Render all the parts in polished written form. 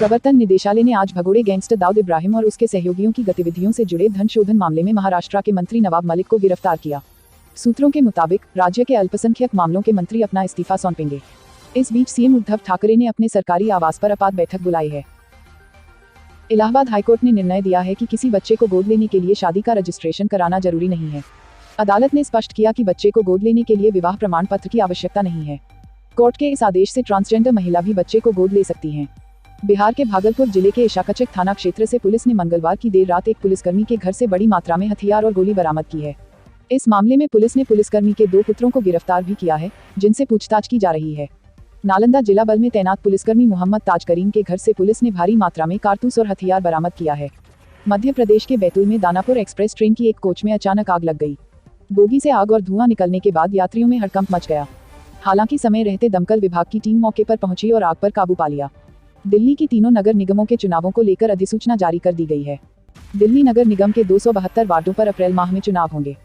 प्रवर्तन निदेशालय ने आज भगोड़े गैंगस्टर दाऊद इब्राहिम और उसके सहयोगियों की गतिविधियों से जुड़े धन शोधन मामले में महाराष्ट्र के मंत्री नवाब मलिक को गिरफ्तार किया। सूत्रों के मुताबिक राज्य के अल्पसंख्यक मामलों के मंत्री अपना इस्तीफा सौंपेंगे। इस बीच सीएम उद्धव ठाकरे ने अपने सरकारी आवास पर आपात बैठक बुलाई है। इलाहाबाद हाईकोर्ट ने निर्णय दिया है कि किसी बच्चे को गोद लेने के लिए शादी का रजिस्ट्रेशन कराना जरूरी नहीं है। अदालत ने स्पष्ट किया कि बच्चे को गोद लेने के लिए विवाह प्रमाण पत्र की आवश्यकता नहीं है। कोर्ट के इस आदेश से ट्रांसजेंडर महिला भी बच्चे को गोद ले सकती हैं। बिहार के भागलपुर जिले के इशाकचक थाना क्षेत्र से पुलिस ने मंगलवार की देर रात एक पुलिसकर्मी के घर से बड़ी मात्रा में हथियार और गोली बरामद की है। इस मामले में पुलिस ने पुलिसकर्मी के 2 पुत्रों को गिरफ्तार भी किया है, जिनसे पूछताछ की जा रही है। नालंदा जिला बल में तैनात पुलिसकर्मी मोहम्मद ताज करीम के घर से पुलिस ने भारी मात्रा में कारतूस और हथियार बरामद किया है। मध्य प्रदेश के बैतूल में दानापुर एक्सप्रेस ट्रेन की एक कोच में अचानक आग लग गई। बोगी से आग और धुआं निकलने के बाद यात्रियों में हड़कंप मच गया। हालांकि समय रहते दमकल विभाग की टीम मौके पर पहुंची और आग पर काबू पा लिया। दिल्ली की तीनों नगर निगमों के चुनावों को लेकर अधिसूचना जारी कर दी गई है। दिल्ली नगर निगम के 272 वार्डों पर अप्रैल माह में चुनाव होंगे।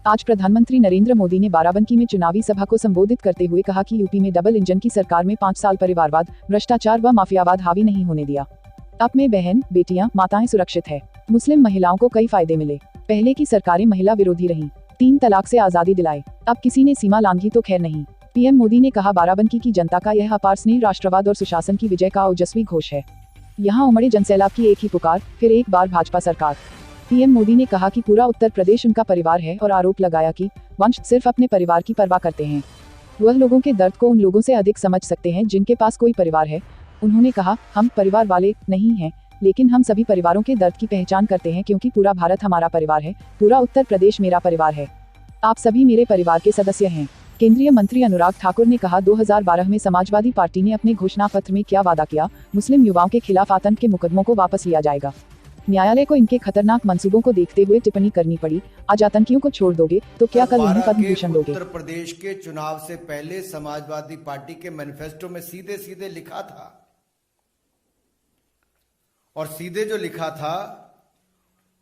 आज प्रधानमंत्री नरेंद्र मोदी ने बाराबंकी में चुनावी सभा को संबोधित करते हुए कहा कि यूपी में डबल इंजन की सरकार में 5 साल परिवारवाद, भ्रष्टाचार व माफियावाद हावी नहीं होने दिया। अब में बहन, बेटियां, माताएं सुरक्षित है। मुस्लिम महिलाओं को कई फायदे मिले। पहले की सरकारें महिला विरोधी रहीं। 3 तलाक से आजादी दिलाई। अब किसी ने सीमा लांघी तो खैर नहीं। पीएम मोदी ने कहा, बाराबंकी की जनता का यह अपार स्नेह राष्ट्रवाद और सुशासन की विजय का ओजस्वी घोष है। यहाँ उमड़े जनसैलाब की एक ही पुकार, फिर एक बार भाजपा सरकार। पीएम मोदी ने कहा कि पूरा उत्तर प्रदेश उनका परिवार है और आरोप लगाया कि वंश सिर्फ अपने परिवार की परवाह करते हैं। वह लोगों के दर्द को उन लोगों से अधिक समझ सकते हैं जिनके पास कोई परिवार है। उन्होंने कहा, हम परिवार वाले नहीं हैं, लेकिन हम सभी परिवारों के दर्द की पहचान करते हैं, क्योंकि पूरा भारत हमारा परिवार है, पूरा उत्तर प्रदेश मेरा परिवार है। आप सभी मेरे परिवार के सदस्य हैं। केंद्रीय मंत्री अनुराग ठाकुर ने कहा, 2012 में समाजवादी पार्टी ने अपने घोषणा पत्र में क्या वादा किया, मुस्लिम युवाओं के खिलाफ आतंक के मुकदमों को वापस लिया जाएगा। न्यायालय को इनके खतरनाक मंसूबों को देखते हुए टिप्पणी करनी पड़ी, आज आतंकियों को छोड़ दोगे तो क्या कल उन्हें पद्म भूषण दोगे। उत्तर प्रदेश के चुनाव से पहले समाजवादी पार्टी के मैनिफेस्टो में सीधे सीधे लिखा था, और सीधे जो लिखा था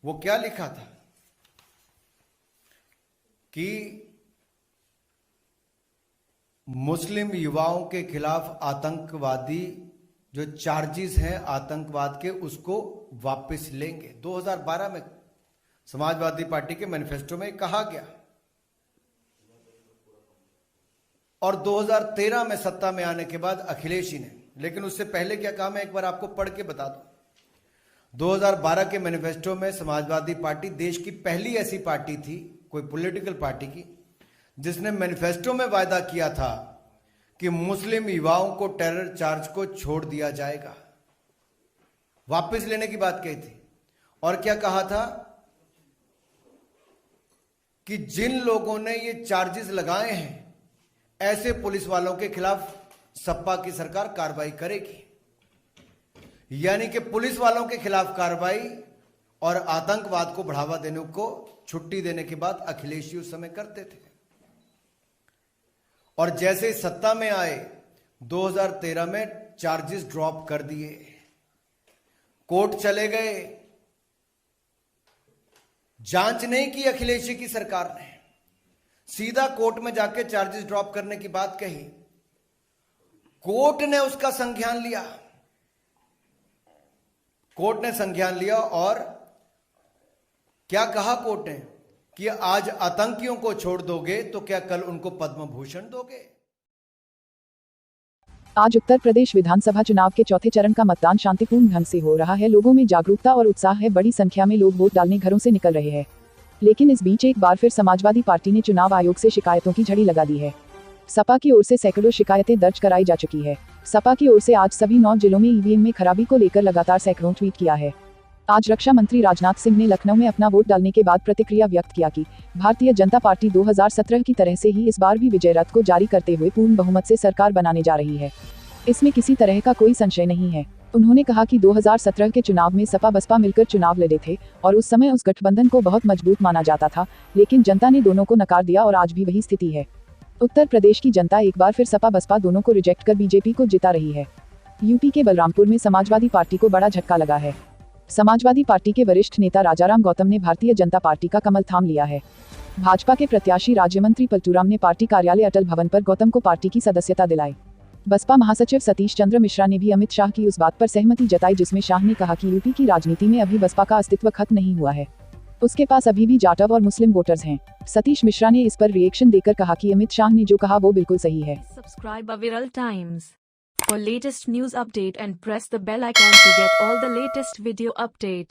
वो क्या लिखा था कि मुस्लिम युवाओं के खिलाफ आतंकवादी जो चार्जेस हैं आतंकवाद के, उसको वापस लेंगे। 2012 में समाजवादी पार्टी के मैनिफेस्टो में कहा गया, और 2013 में सत्ता में आने के बाद अखिलेश जी ने, लेकिन उससे पहले क्या कहा मैं एक बार आपको पढ़ के बता दूं। 2012 के मैनिफेस्टो में समाजवादी पार्टी देश की पहली ऐसी पार्टी थी, कोई पॉलिटिकल पार्टी की, जिसने मैनिफेस्टो में वायदा किया था कि मुस्लिम युवाओं को टेरर चार्ज को छोड़ दिया जाएगा, वापस लेने की बात कही थी। और क्या कहा था कि जिन लोगों ने ये चार्जेस लगाए हैं, ऐसे पुलिस वालों के खिलाफ सपा की सरकार कार्रवाई करेगी। यानी कि पुलिस वालों के खिलाफ कार्रवाई और आतंकवाद को बढ़ावा देने को छुट्टी देने की बात अखिलेश जी उस समय करते थे। और जैसे सत्ता में आए 2013 में चार्जेस ड्रॉप कर दिए, कोर्ट चले गए, जांच नहीं की अखिलेश जी की सरकार ने, सीधा कोर्ट में जाके चार्जेस ड्रॉप करने की बात कही। कोर्ट ने उसका संज्ञान लिया, कोर्ट ने संज्ञान लिया, और क्या कहा कोर्ट ने कि आज आतंकियों को छोड़ दोगे तो क्या कल उनको पद्म भूषण दोगे। आज उत्तर प्रदेश विधानसभा चुनाव के चौथे चरण का मतदान शांतिपूर्ण ढंग से हो रहा है। लोगों में जागरूकता और उत्साह है। बड़ी संख्या में लोग वोट डालने घरों से निकल रहे हैं। लेकिन इस बीच एक बार फिर समाजवादी पार्टी ने चुनाव आयोग से शिकायतों की झड़ी लगा दी है। सपा की ओर से सैकड़ों शिकायतें दर्ज कराई जा चुकी है। सपा की ओर से आज सभी 9 जिलों में ईवीएम में खराबी को लेकर लगातार सैकड़ों ट्वीट किया है। आज रक्षा मंत्री राजनाथ सिंह ने लखनऊ में अपना वोट डालने के बाद प्रतिक्रिया व्यक्त किया कि भारतीय जनता पार्टी 2017 की तरह से ही इस बार भी विजय रथ को जारी करते हुए पूर्ण बहुमत से सरकार बनाने जा रही है। इसमें किसी तरह का कोई संशय नहीं है। उन्होंने कहा कि 2017 के चुनाव में सपा बसपा मिलकर चुनाव लड़े थे और उस समय उस गठबंधन को बहुत मजबूत माना जाता था, लेकिन जनता ने दोनों को नकार दिया और आज भी वही स्थिति है। उत्तर प्रदेश की जनता एक बार फिर सपा बसपा दोनों को रिजेक्ट कर बीजेपी को जिता रही है। यूपी के बलरामपुर में समाजवादी पार्टी को बड़ा झटका लगा है। समाजवादी पार्टी के वरिष्ठ नेता राजाराम गौतम ने भारतीय जनता पार्टी का कमल थाम लिया है। भाजपा के प्रत्याशी राज्यमंत्री पलटूराम ने पार्टी कार्यालय अटल भवन पर गौतम को पार्टी की सदस्यता दिलाई। बसपा महासचिव सतीश चंद्र मिश्रा ने भी अमित शाह की उस बात पर सहमति जताई जिसमें शाह ने कहा कि यूपी की राजनीति में अभी बसपा का अस्तित्व खत्म नहीं हुआ है, उसके पास अभी भी जाटव और मुस्लिम वोटर्स हैं। सतीश मिश्रा ने इस पर रिएक्शन देकर कहा कि अमित शाह ने जो कहा वो बिल्कुल सही है। Subscribe Aviral Times for latest news update and press the bell icon to get all the latest video update.